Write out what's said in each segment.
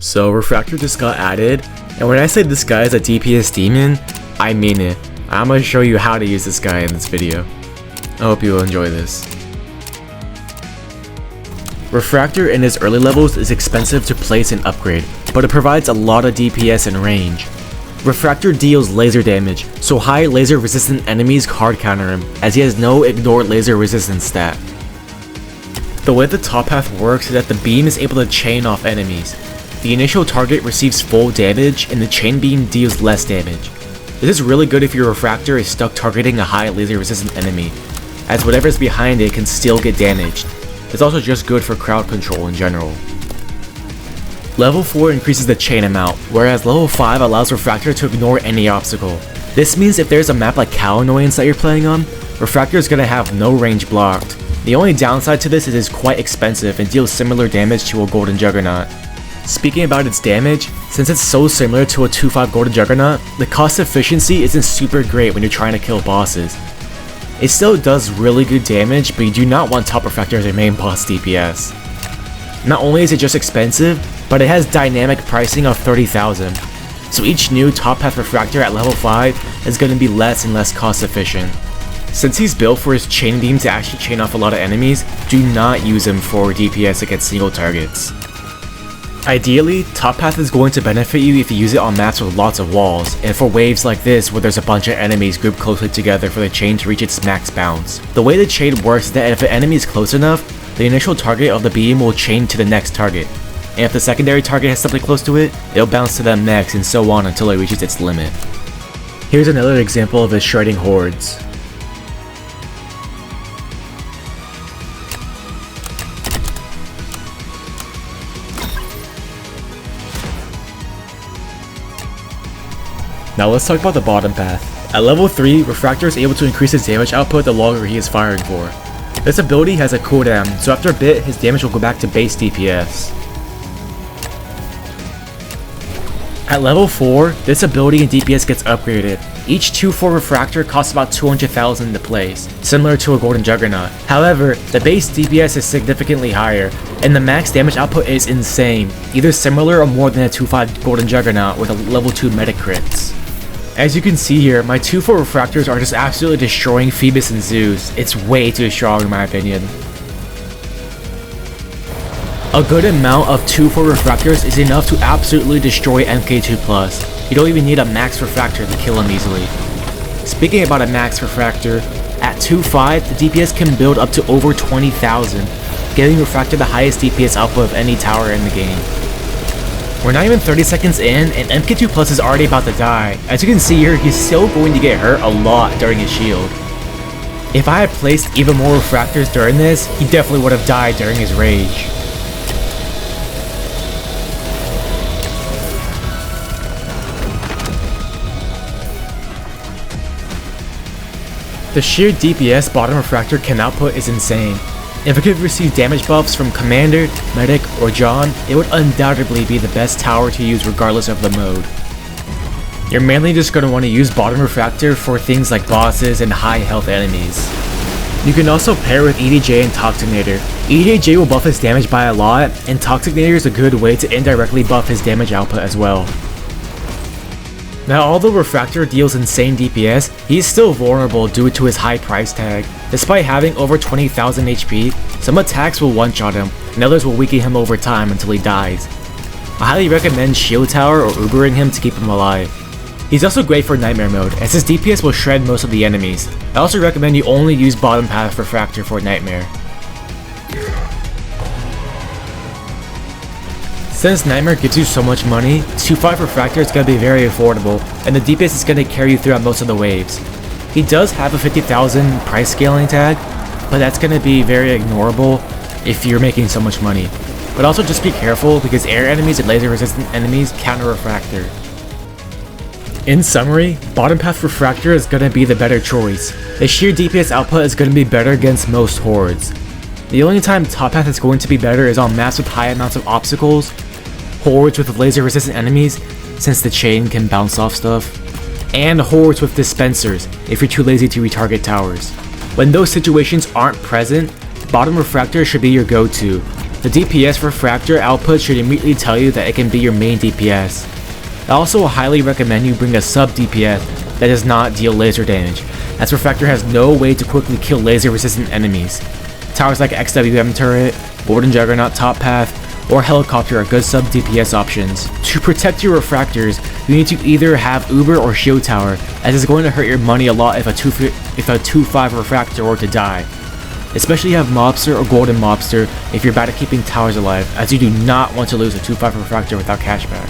So Refractor just got added, and when I say this guy is a DPS Demon, I mean it. I'm gonna show you how to use this guy in this video. I hope you will enjoy this. Refractor in its early levels is expensive to place and upgrade, but it provides a lot of DPS and range. Refractor deals laser damage, so high laser resistant enemies hard counter him, as he has no ignore laser resistance stat. The way the top half works is that the beam is able to chain off enemies. The initial target receives full damage, and the chain beam deals less damage. This is really good if your Refractor is stuck targeting a high laser resistant enemy, as whatever's behind it can still get damaged. It's also just good for crowd control in general. Level 4 increases the chain amount, whereas level 5 allows Refractor to ignore any obstacle. This means if there's a map like Cow Annoyance that you're playing on, Refractor is going to have no range blocked. The only downside to this is it's quite expensive and deals similar damage to a Golden Juggernaut. Speaking about its damage, since it's so similar to a 2-5 Golden Juggernaut, the cost efficiency isn't super great when you're trying to kill bosses. It still does really good damage, but you do not want top Refractor as your main boss DPS. Not only is it just expensive, but it has dynamic pricing of 30,000, so each new top path Refractor at level 5 is going to be less and less cost efficient. Since he's built for his chain beam to actually chain off a lot of enemies, do not use him for DPS against single targets. Ideally, top path is going to benefit you if you use it on maps with lots of walls, and for waves like this where there's a bunch of enemies grouped closely together for the chain to reach its max bounds. The way the chain works is that if an enemy is close enough, the initial target of the beam will chain to the next target, and if the secondary target has something close to it, it'll bounce to them next and so on until it reaches its limit. Here's another example of it shredding hordes. Now let's talk about the bottom path. At level 3, Refractor is able to increase his damage output the longer he is firing for. This ability has a cooldown, so after a bit, his damage will go back to base DPS. At level 4, this ability in DPS gets upgraded. Each 2-4 Refractor costs about 200,000 to place, similar to a Golden Juggernaut. However, the base DPS is significantly higher, and the max damage output is insane, either similar or more than a 2-5 Golden Juggernaut with a level 2 metacrits. As you can see here, my 2-4 Refractors are just absolutely destroying Phoebus and Zeus. It's way too strong in my opinion. A good amount of 2-4 Refractors is enough to absolutely destroy MK2+. You don't even need a max Refractor to kill him easily. Speaking about a max Refractor, at 2-5 the DPS can build up to over 20,000, giving Refractor the highest DPS output of any tower in the game. We're not even 30 seconds in, and MK2+ is already about to die. As you can see here, he's still going to get hurt a lot during his shield. If I had placed even more Refractors during this, he definitely would have died during his rage. The sheer DPS bottom Refractor can output is insane. If it could receive damage buffs from Commander, Medic, or John, it would undoubtedly be the best tower to use regardless of the mode. You're mainly just going to want to use bottom Refractor for things like bosses and high health enemies. You can also pair with EDJ and Toxinator. EDJ will buff his damage by a lot, and Toxinator is a good way to indirectly buff his damage output as well. Now, although Refractor deals insane DPS, he is still vulnerable due to his high price tag. Despite having over 20,000 HP, some attacks will one-shot him, and others will weaken him over time until he dies. I highly recommend Shield Tower or Ubering him to keep him alive. He's also great for Nightmare mode, as his DPS will shred most of the enemies. I also recommend you only use bottom path Refractor for Nightmare. Since Nightmare gives you so much money, 2-5 Refractor is going to be very affordable, and the DPS is going to carry you throughout most of the waves. He does have a 50,000 price scaling tag, but that's going to be very ignorable if you're making so much money. But also just be careful because air enemies and laser resistant enemies counter Refractor. In summary, bottom path Refractor is going to be the better choice. The sheer DPS output is going to be better against most hordes. The only time top path is going to be better is on maps with high amounts of obstacles, hordes with laser resistant enemies, since the chain can bounce off stuff, and hordes with dispensers if you're too lazy to retarget towers. When those situations aren't present, bottom Refractor should be your go-to. The DPS Refractor output should immediately tell you that it can be your main DPS. I also highly recommend you bring a sub DPS that does not deal laser damage, as Refractor has no way to quickly kill laser resistant enemies. Towers like XWM turret, Warden Juggernaut top path, or Helicopter are good sub DPS options. To protect your Refractors, you need to either have Uber or Shield Tower, as it's going to hurt your money a lot if a 2-5 Refractor were to die. Especially have Mobster or Golden Mobster if you're bad at keeping towers alive, as you do not want to lose a 2-5 Refractor without cashback.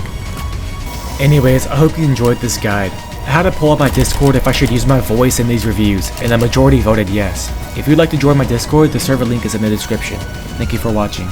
Anyways, I hope you enjoyed this guide. I had a poll on my Discord if I should use my voice in these reviews, and the majority voted yes. If you'd like to join my Discord, the server link is in the description. Thank you for watching.